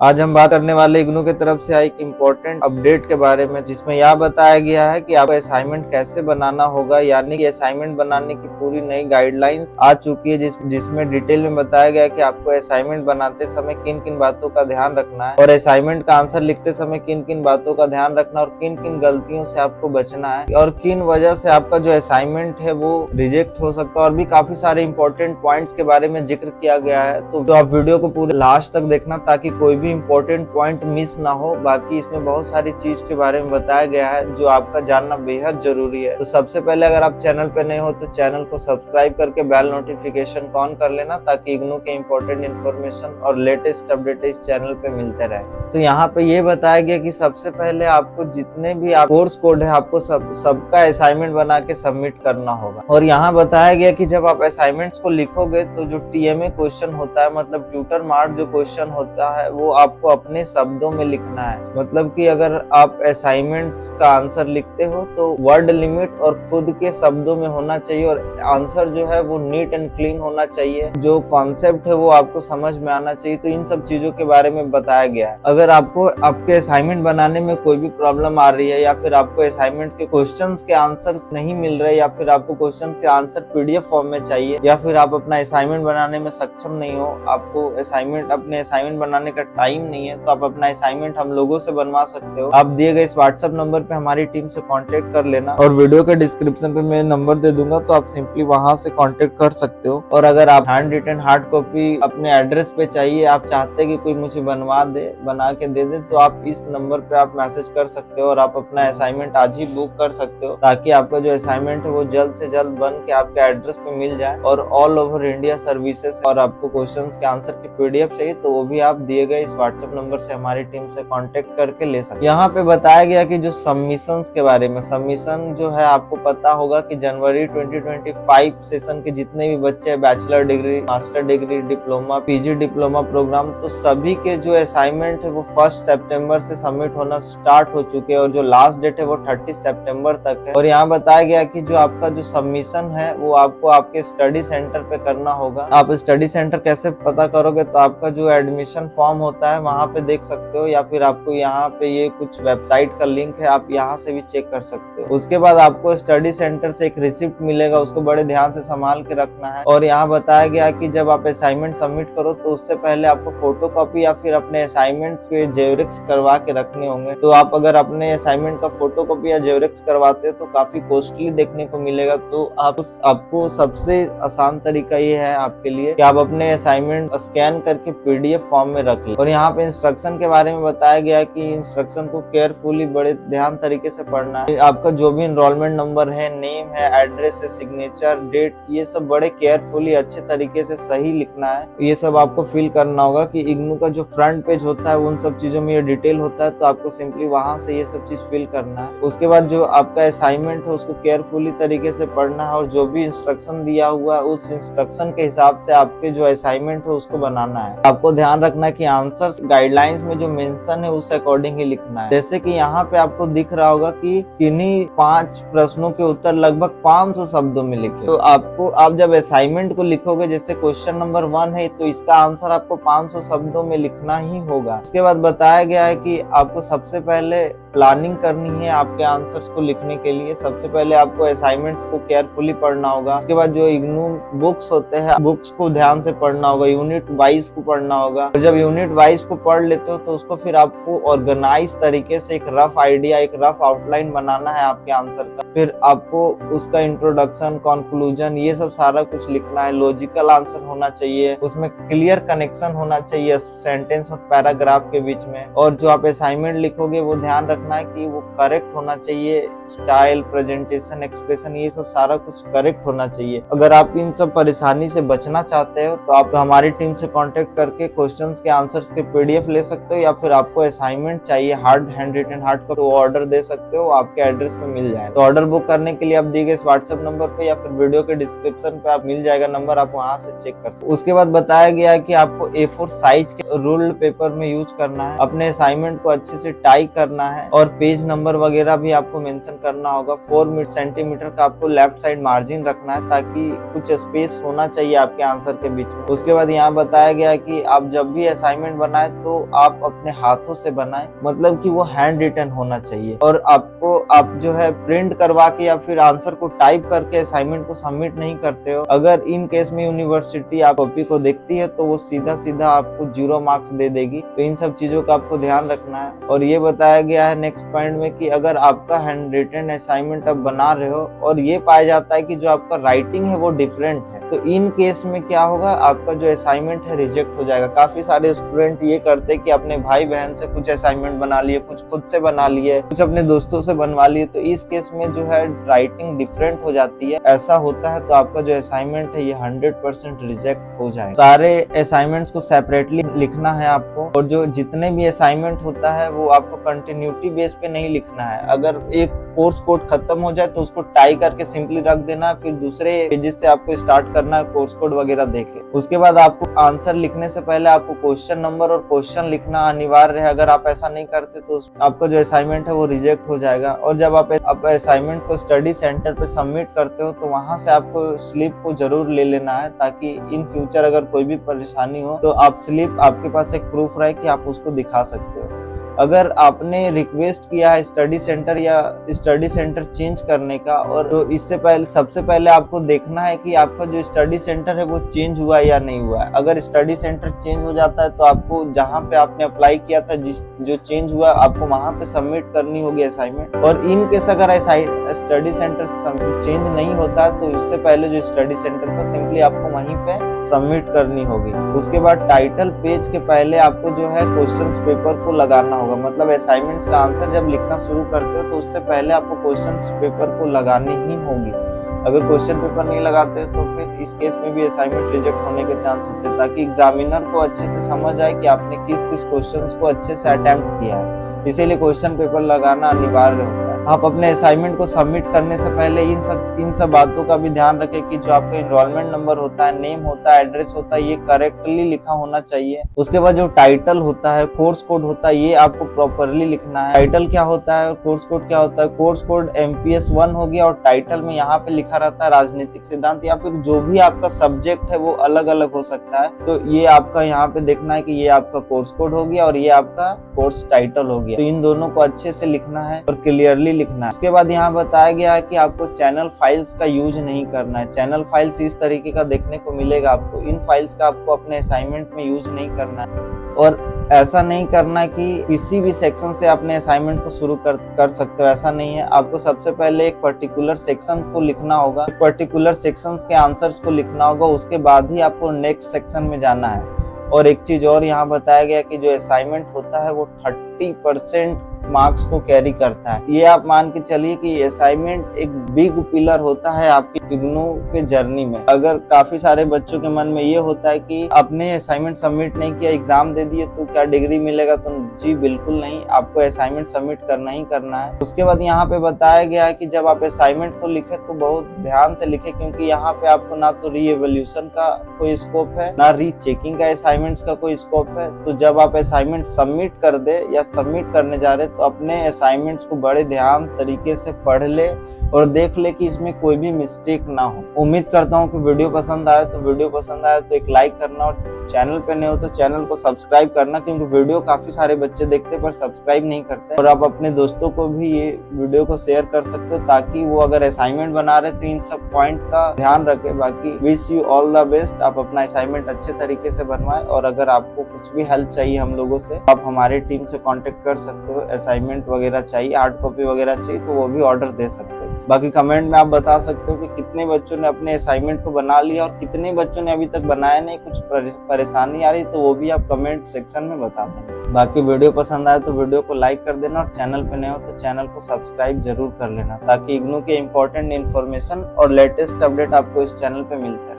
आज हम बात करने वाले इग्नू की तरफ से आई एक इम्पोर्टेंट अपडेट के बारे में, जिसमें यह बताया गया है कि आपको असाइनमेंट कैसे बनाना होगा। यानी कि असाइनमेंट बनाने की पूरी नई गाइडलाइंस आ चुकी है, जिसमें डिटेल में बताया गया है कि आपको असाइनमेंट बनाते समय किन किन बातों का ध्यान रखना है और असाइनमेंट का आंसर लिखते समय किन किन बातों का ध्यान रखना और किन किन गलतियों से आपको बचना है और किन वजह से आपका जो असाइनमेंट है वो रिजेक्ट हो सकता है। और भी काफी सारे इंपॉर्टेंट पॉइंट्स के बारे में जिक्र किया गया है, तो आप वीडियो को पूरे लास्ट तक देखना ताकि कोई भी इम्पोर्टेंट पॉइंट मिस ना हो। बाकी इसमें बहुत सारी चीज के बारे में बताया गया है जो आपका जानना बेहद जरूरी है। तो सबसे पहले अगर आप चैनल पे नए हो तो चैनल को सब्सक्राइब करके बेल नोटिफिकेशन को ऑन कर लेना ताकि इग्नू के इम्पोर्टेंट इन्फॉर्मेशन और लेटेस्ट अपडेट इस चैनल पे मिलते रहे। तो यहाँ पे ये बताया गया कि सबसे पहले आपको जितने भी कोर्स कोड है आपको सबका असाइनमेंट बना के सबमिट करना होगा। और यहाँ बताया गया कि जब आप असाइनमेंट्स को लिखोगे तो जो टीएमए क्वेश्चन होता है, मतलब ट्यूटर मार्क जो क्वेश्चन होता है, वो आपको अपने शब्दों में लिखना है। मतलब कि अगर आप असाइनमेंट्स का आंसर लिखते हो तो वर्ड लिमिट और खुद के शब्दों में होना चाहिए और आंसर जो है वो नीट एंड क्लीन होना चाहिए। जो कॉन्सेप्ट है वो आपको समझ में आना चाहिए। तो इन सब चीजों के बारे में बताया गया है। अगर आपको आपके असाइनमेंट बनाने में कोई भी प्रॉब्लम आ रही है या फिर आपको असाइनमेंट के क्वेश्चंस के आंसर्स नहीं मिल रहे या फिर आपको क्वेश्चन के आंसर पीडीएफ फॉर्म में चाहिए या फिर आप अपना असाइनमेंट बनाने में सक्षम नहीं हो, आपको अपने असाइनमेंट बनाने का टाइम नहीं है, तो आप अपना असाइनमेंट हम लोगों से बनवा सकते हो। आप दिए गए इस व्हाट्सएप नंबर पे हमारी टीम से कांटेक्ट कर लेना और वीडियो के डिस्क्रिप्शन पे मैं नंबर दे दूंगा, तो आप सिंपली वहां से कांटेक्ट कर सकते हो। और अगर आप हैंड रिटन हार्ड कॉपी अपने एड्रेस पे चाहिए, आप चाहते हैं कि कोई मुझे बना के दे दे, तो आप इस नंबर पे आप मैसेज कर सकते हो और आप अपना असाइनमेंट आज ही बुक कर सकते हो ताकि आपका जो असाइनमेंट है वो जल्द से जल्द बन के आपके एड्रेस पे मिल जाए। और ऑल ओवर इंडिया सर्विसेज, और आपको क्वेश्चंस के आंसर की पीडीएफ चाहिए तो वो भी आप दिए गए इस व्हाट्सएप नंबर से हमारी टीम से कांटेक्ट करके ले सकते हैं। यहाँ पे बताया गया कि जो सबमिशंस के बारे में, सबमिशन जो है आपको पता होगा कि जनवरी 2025 सेशन के जितने भी बच्चे bachelor degree, master degree, diploma, PG diploma programme, तो सभी के जो असाइनमेंट है वो 1 सितंबर से सबमिट होना स्टार्ट हो चुके हैं और जो लास्ट डेट है वो 30 सितंबर तक है। और यहाँ बताया गया कि जो आपका जो सबमिशन है वो आपको आपके स्टडी सेंटर पे करना होगा। आप स्टडी सेंटर कैसे पता करोगे, तो आपका जो एडमिशन फॉर्म होता है वहां पे देख सकते हो या फिर आपको यहाँ पे ये कुछ वेबसाइट का लिंक है, आप यहाँ से भी चेक कर सकते हो। उसके बाद आपको स्टडी सेंटर से एक रिसिप्ट मिलेगा, उसको बड़े ध्यान से संभाल के रखना है। और यहाँ बताया गया कि जब आप असाइनमेंट सबमिट करो तो उससे पहले आपको फोटोकॉपी या फिर अपने असाइनमेंट्स के जेरोक्स करवा के रखने होंगे। तो आप अगर अपने असाइनमेंट का फोटोकॉपी या जेरोक्स करवाते हो तो काफी कॉस्टली देखने को मिलेगा। तो आपको सबसे आसान तरीका ये है आपके लिए कि आप अपने असाइनमेंट स्कैन करके पीडीएफ फॉर्म में रख लें। और यहाँ पे इंस्ट्रक्शन के बारे में बताया गया कि इंस्ट्रक्शन को केयरफुली बड़े ध्यान तरीके से पढ़ना है। आपका जो भी एनरोलमेंट नंबर है, नेम है, एड्रेस है, सिग्नेचर, डेट, ये सब बड़े केयरफुली अच्छे तरीके से सही लिखना है। ये सब आपको फिल करना होगा कि इग्नू का जो फ्रंट पेज होता है उन सब चीजों में ये डिटेल होता है, तो आपको सिंपली वहां से ये सब चीज फिल करना है। उसके बाद जो आपका असाइनमेंट है उसको केयरफुली तरीके से पढ़ना है और जो भी इंस्ट्रक्शन दिया हुआ है उस इंस्ट्रक्शन के हिसाब से आपके जो असाइनमेंट है उसको बनाना है। आपको ध्यान रखना है कि आंसर गाइडलाइंस में जो मेंशन है उस अकॉर्डिंग ही लिखना है। जैसे कि यहाँ पे आपको दिख रहा होगा कि किन्हीं 5 प्रश्नों के उत्तर लगभग 500 शब्दों में लिखे। तो आप जब असाइनमेंट को लिखोगे, जैसे क्वेश्चन नंबर 1 है तो इसका आंसर आपको 500 शब्दों में लिखना ही होगा। उसके बाद बताया गया है कि आपको सबसे पहले प्लानिंग करनी है आपके आंसर्स को लिखने के लिए। सबसे पहले आपको असाइनमेंट्स को केयरफुली पढ़ना होगा। उसके बाद जो इग्नू बुक्स होते हैं, बुक्स को ध्यान से पढ़ना होगा, यूनिट वाइज को पढ़ना होगा। और जब यूनिट वाइज को पढ़ लेते हो तो उसको फिर आपको ऑर्गेनाइज तरीके से एक रफ आइडिया, एक रफ आउटलाइन बनाना है आपके आंसर का। फिर आपको उसका इंट्रोडक्शन, कंक्लूजन, ये सब सारा कुछ लिखना है। लॉजिकल आंसर होना चाहिए, उसमें क्लियर कनेक्शन होना चाहिए सेंटेंस और पैराग्राफ के बीच में। और जो आप असाइनमेंट लिखोगे वो ध्यान रखना है कि वो करेक्ट होना चाहिए। स्टाइल, प्रेजेंटेशन, एक्सप्रेशन, ये सब सारा कुछ करेक्ट होना चाहिए। अगर आप इन सब परेशानी से बचना चाहते हो तो आप हमारी टीम से कांटेक्ट करके क्वेश्चंस के आंसर्स के पीडीएफ ले सकते हो या फिर आपको असाइनमेंट चाहिए हैंड रिटन हार्ड कॉपी, तो ऑर्डर दे सकते हो, आपके एड्रेस पे मिल जाए। तो ऑर्डर बुक करने के लिए आप दिए गए इस व्हाट्सएप नंबर पे या फिर वीडियो के डिस्क्रिप्शन पे आप मिल जाएगा नंबर, आप वहां से चेक कर सकते। उसके बाद बताया गया है कि आपको A4 साइज के रूल्ड पेपर में यूज करना है। अपने असाइनमेंट को अच्छे से टाइप करना है और पेज नंबर वगैरह भी आपको मेंशन करना होगा। 4 सेंटीमीटर का आपको लेफ्ट साइड मार्जिन रखना है ताकि कुछ स्पेस होना चाहिए आपके आंसर के बीच में। उसके बाद यहाँ बताया गया है कि आप जब भी असाइनमेंट बनाए तो आप अपने हाथों से बनाएं, मतलब कि वो हैंड रिटन होना चाहिए। और आपको आप जो है प्रिंट करवा के या फिर आंसर को टाइप करके असाइनमेंट को सबमिट नहीं करते हो। अगर इन केस में यूनिवर्सिटी आप कॉपी को देखती है तो वो सीधा सीधा आपको 0 मार्क्स दे देगी। तो इन सब चीजों का आपको ध्यान रखना है। और ये बताया गया है नेक्स्ट पॉइंट में कि अगर आपका हैंड रिटन असाइनमेंट आप बना रहे हो और ये पाया जाता है कि जो आपका राइटिंग है वो डिफरेंट है, तो इन केस में क्या होगा, आपका जो असाइनमेंट है रिजेक्ट हो जाएगा। काफी सारे स्टूडेंट ये करते हैं कि अपने भाई बहन से कुछ असाइनमेंट बना लिए, कुछ खुद से बना लिए, कुछ अपने दोस्तों से बनवा लिए। तो इस केस में जो है राइटिंग डिफरेंट हो जाती है। ऐसा होता है तो आपका जो असाइनमेंट है ये 100% रिजेक्ट हो जाएगा। सारे असाइनमेंट्स को सेपरेटली लिखना है आपको। और जो जितने भी असाइनमेंट होता है वो आपको कंटिन्यूटी बेस पे नहीं लिखना है। अगर एक कोर्स कोड खत्म हो जाए तो उसको टाई करके सिंपली रख देना है, फिर दूसरे पेजेस से आपको स्टार्ट करना है कोर्स कोड वगैरह देके। उसके बाद आपको आंसर लिखने से पहले आपको क्वेश्चन नंबर और क्वेश्चन लिखना अनिवार्य है। अगर आप ऐसा नहीं करते तो आपका जो असाइनमेंट है वो रिजेक्ट हो जाएगा। और जब आप असाइनमेंट को स्टडी सेंटर पे सबमिट करते हो तो वहां से आपको स्लिप को जरूर ले लेना है, ताकि इन फ्यूचर अगर कोई भी परेशानी हो तो आप स्लिप आपके पास एक प्रूफ रहे कि आप उसको दिखा सकते हो। अगर आपने रिक्वेस्ट किया है स्टडी सेंटर या स्टडी सेंटर चेंज करने का, और तो इससे पहले सबसे पहले आपको देखना है कि आपका जो स्टडी सेंटर है वो चेंज हुआ या नहीं हुआ है। अगर स्टडी सेंटर चेंज हो जाता है तो आपको जहां पे आपने अप्लाई किया था जो चेंज हुआ आपको वहां पे सबमिट करनी होगी असाइनमेंट। और इन केस अगर स्टडी सेंटर चेंज नहीं होता है तो उससे पहले जो स्टडी सेंटर था सिंपली आपको वहीं पे सबमिट करनी होगी। उसके बाद टाइटल पेज के पहले आपको जो है क्वेश्चंस पेपर को लगाना होगा। मतलब असाइनमेंट्स का आंसर जब लिखना शुरू करते हो तो उससे पहले आपको क्वेश्चंस पेपर को लगानी ही होगी। अगर क्वेश्चन पेपर नहीं लगाते तो फिर इस केस में भी असाइनमेंट रिजेक्ट होने के चांस होते हैं, ताकि एग्जामिनर को अच्छे से समझ आए कि आपने किस किस क्वेश्चंस को अच्छे से अटेम्प्ट किया है। इसीलिए क्वेश्चन पेपर लगाना अनिवार्य होता है। आप अपने असाइनमेंट को सबमिट करने से पहले इन सब बातों का भी ध्यान रखें कि जो आपका एनरोलमेंट नंबर होता है, नेम होता है, एड्रेस होता है, ये करेक्टली लिखा होना चाहिए। उसके बाद जो टाइटल होता है, कोर्स कोड होता है, ये आपको प्रॉपरली लिखना है। टाइटल क्या होता है और कोर्स कोड क्या होता है। कोर्स कोड MPS 1 हो गया और टाइटल में यहाँ पे लिखा रहता है राजनीतिक सिद्धांत, या फिर जो भी आपका सब्जेक्ट है वो अलग अलग हो सकता है। तो ये आपका यहाँ पे देखना है कि ये आपका कोर्स कोड हो गया और ये आपका कोर्स टाइटल हो गया। तो इन दोनों को अच्छे से लिखना है और क्लियरली लिखना है। उसके बाद यहाँ बताया गया है कि आपको चैनल फाइल्स का यूज नहीं करना है। चैनल फाइल्स इस तरीके का देखने को मिलेगा आपको। इन फाइल्स का आपको अपने असाइनमेंट में यूज नहीं करना है। और ऐसा नहीं करना कि किसी भी सेक्शन से अपने असाइनमेंट को शुरू कर सकते हो, ऐसा नहीं है। आपको सबसे पहले एक पर्टिकुलर सेक्शन को लिखना होगा, पर्टिकुलर सेक्शंस के आंसर्स को लिखना होगा, उसके बाद ही आपको नेक्स्ट सेक्शन में जाना है। और एक चीज और यहाँ बताया गया कि जो असाइनमेंट होता है वो 30% मार्क्स को कैरी करता है। ये आप मान के चलिए कि असाइनमेंट एक बिग पिलर होता है आपकी इग्नू के जर्नी में। अगर काफी सारे बच्चों के मन में ये होता है कि आपने असाइनमेंट सबमिट नहीं किया, एग्जाम दे दिए तो क्या डिग्री मिलेगा, तो जी बिल्कुल नहीं, आपको असाइनमेंट सबमिट करना ही करना है। उसके बाद यहाँ पे बताया गया है कि जब आप असाइनमेंट को लिखे तो बहुत ध्यान से लिखे, क्योंकि यहाँ पे आपको ना तो रीएवल्यूशन का कोई स्कोप है, ना रीचेकिंग का असाइनमेंट्स का कोई स्कोप है। तो जब आप असाइनमेंट सबमिट कर दे या सबमिट करने जा रहे तो अपने असाइनमेंट्स को बड़े ध्यान तरीके से पढ़ ले और देख ले कि इसमें कोई भी मिस्टेक ना हो। उम्मीद करता हूँ कि वीडियो पसंद आए तो एक लाइक करना, और चैनल पे नए हो तो चैनल को सब्सक्राइब करना, क्योंकि वीडियो काफी सारे बच्चे देखते पर सब्सक्राइब नहीं करते। और आप अपने दोस्तों को भी ये वीडियो को शेयर कर सकते हो, ताकि वो अगर असाइनमेंट बना रहे तो इन सब पॉइंट का ध्यान रखे। बाकी wish you all the best. आप अपना असाइनमेंट अच्छे तरीके से बनवाएं, और अगर आपको कुछ भी हेल्प चाहिए हम लोगों से, आप हमारे टीम से कॉन्टेक्ट कर सकते हो। असाइनमेंट वगैरह चाहिए, हार्ड कॉपी वगैरह चाहिए तो वो भी ऑर्डर दे सकते हो। बाकी कमेंट में आप बता सकते हो कि कितने बच्चों ने अपने असाइनमेंट को बना लिया और कितने बच्चों ने अभी तक बनाया नहीं, कुछ परेशानी आ रही तो वो भी आप कमेंट सेक्शन में बता देना। बाकी वीडियो पसंद आए तो वीडियो को लाइक कर देना, और चैनल पे नए हो तो चैनल को सब्सक्राइब जरूर कर लेना, ताकि इग्नू के इंपॉर्टेंट इन्फॉर्मेशन और लेटेस्ट अपडेट आपको इस चैनल पे मिलता है।